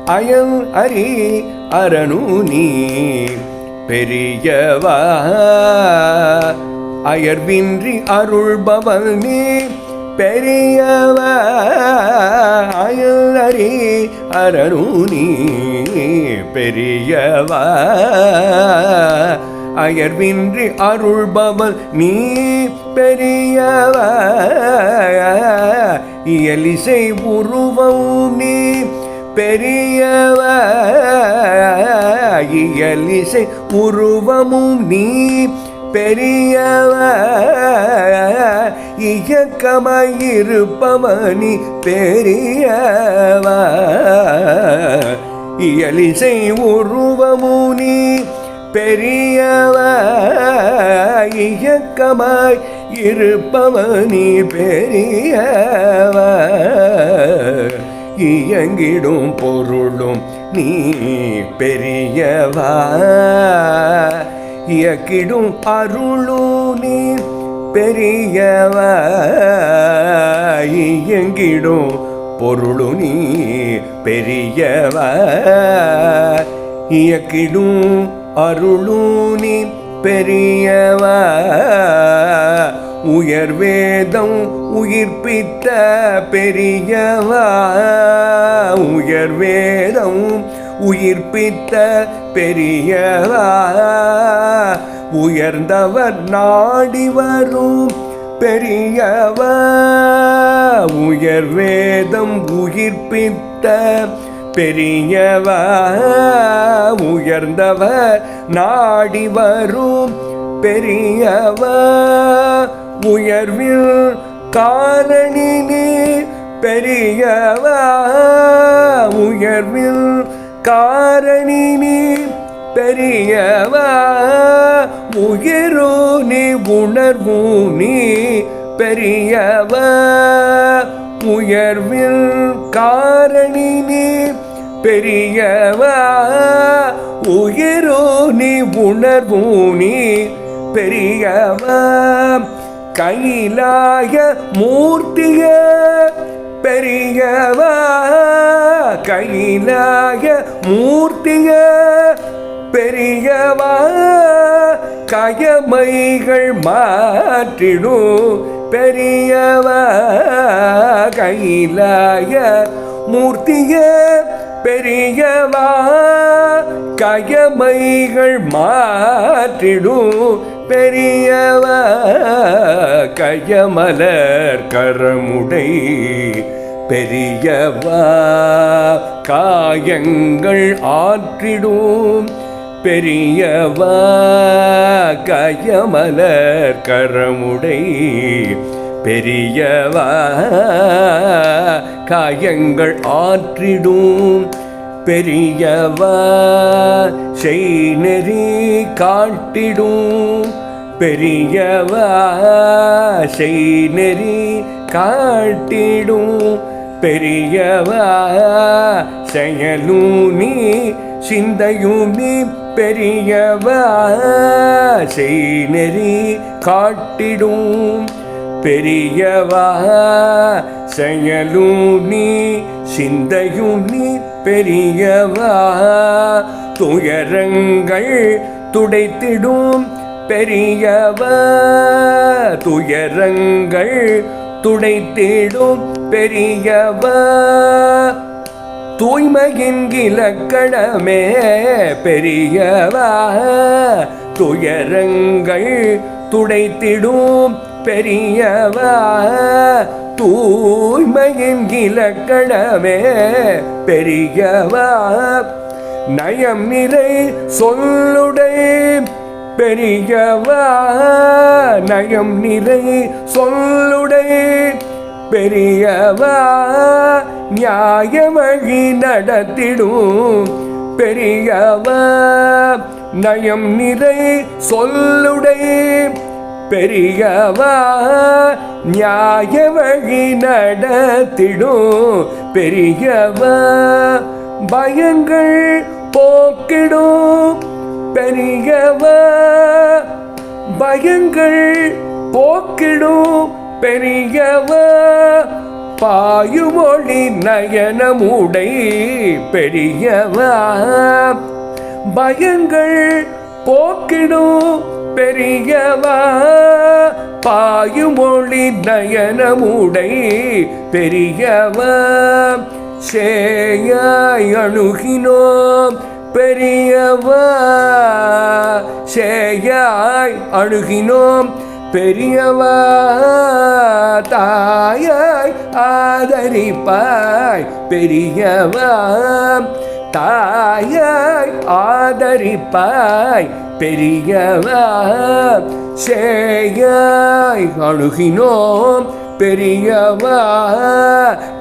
அயல் அறி அரணுனி பெரியவா அயர்வின்றி அருள்பவன் நீ பெரியவ அயல் அறி அரணுனி பெரியவ அயர்வின்றி அருள்பவன் நீ பெரியவ இயலிசை உருவம் நீ பெரியவ இயலிசை உருவமும் நீ பெரியவ இயக்கமாயிருப்பவனி பெரியவ இயலிசை உருவமும் நீ பெரியவ இயக்கமாய் இருப்பவனி பெரியவ இயங்கிடும் பொருளும் நீ பெரியவா இயக்கிடும் அருளும் நீ பெரியவா இயங்கிடும் பொருளும் நீ பெரியவா இயக்கிடும் அருளும் நீ பெரியவா உயர் வேதம் உயிர்ப்பித்த பெரியவா உயர் வேதம் உயிர்ப்பித்த பெரியவா உயர்ந்தவர் நாடி வரும் பெரியவா உயர் வேதம் உயிர்ப்பித்த பெரியவா உயர்ந்தவர் நாடி வரும் பெரியவா உயர்வில் காரணி நீ பெரியவா உயர்வில் காரணி நீ பெரியவா உயரு நீ உணர்வு நீ பெரியவா உயர்வில் காரணி நீ பெரியவா உயரு நீ உணர்வு நீ பெரியவா கைலாய மூர்த்திய பெரியவா கைலாய மூர்த்திய பெரியவா கயமைகள் மாற்றிடும் பெரியவா கைலாய மூர்த்திய பெரியவா கயமைகள் மாற்றிடும் பெரியவா கயமலர் கரமுடை பெரியவா காயங்கள் ஆற்றிடும் பெரியவா கயமலர் கரமுடை பெரியவா காயங்கள் ஆற்றிடும் பெரியவா செய்நெறி காட்டிடும் பெரியவா செய்நெறி காட்டிடும் பெரியவா செயலும் நீ சிந்தையும் நீ பெரியவா செய்நெறி காட்டிடும் பெரியவா செயலும் நீ சிந்தையும் நீ பெரியவா துயரங்கள் துடைத்திடும் பெரியவா துயரங்கள் துடைத்திடும் பெரியவா தூய்மையின் இலக்கணமே பெரியவா துயரங்கள் துடைத்திடும் பெரியவா தூய்மையின் இலக்கணமே பெரியவா நயம் நிறை சொல்லுடை பெரியவா நயம் நிறை சொல்லுடை பெரியவா நியாய வழி நடத்திடும் பெரியவா நயம் நிறை சொல்லுடை பெரியவா நியாய வழி நடத்திடும் பெரியவா பயங்கள் போக்கிடும் பெரியவா பயங்கள் போக்கிடும் பெரியவா பாயுமொழி நயனமுடை பெரியவா பயங்கள் போக்கிடும் பெரியவா பாயுமொழி நயனமுடை பெரியவா சேயாய் அணுகினோம் பெரியவா சேயாய் அணுகினோம் பெரியவா தாயாய் ஆதரிப்பாய் பெரியவா தாயாய் ஆதரிப்பாய் பெரியவா சேயாய் அணுகினோம் பெரியவா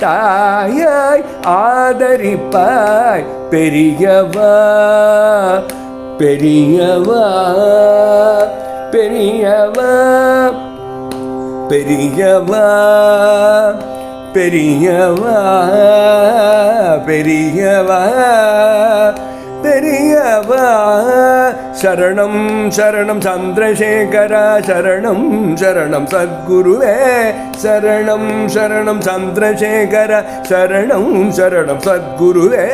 தாயாய் ஆதரிப்பாய் பெரியவா பெரியவா பெரியவா பெரியவா பெரியவா பெரியவா பெரியவா சரணம் சரணம் சந்திரசேகரா சரணம் சரணம் சத்குருவே சரணம் சரணம் சந்திரசேகர சரணம் சரணம் சத்குருவே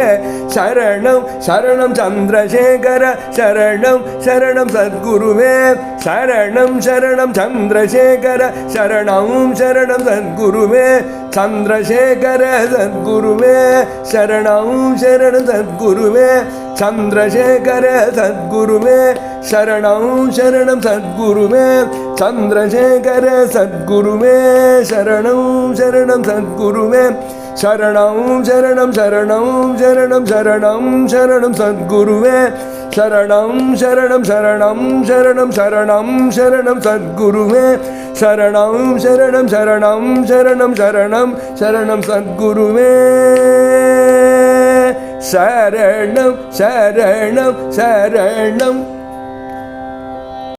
சரணம் சரணம் சந்திரசேகர சரணம் சரணம் சத்குருவே சரணம் சரணம் சந்திரசேகர சரணம் சரணம் சத்குருவே சந்திரசேகர சத்குருவே சரணம் சரணம் சத்குருவே சந்திரசேகர சத்குருவே சரணம் சரணம் சத்குருவே சந்திரசேகர சத்குருவே சரணம் சரணம் சத்குருவே சரணம் சரணம் சரணம் சரணம் சரணம் சரணம் சத்குருவே சரணம் சரணம் சரணம் சரணம் சரணம் சரணம் சத்குருவே சரணம் சரணம் சரணம் சரணம் சரணம் சரணம் சத்குருவே சரணம் சரணம் சரணம்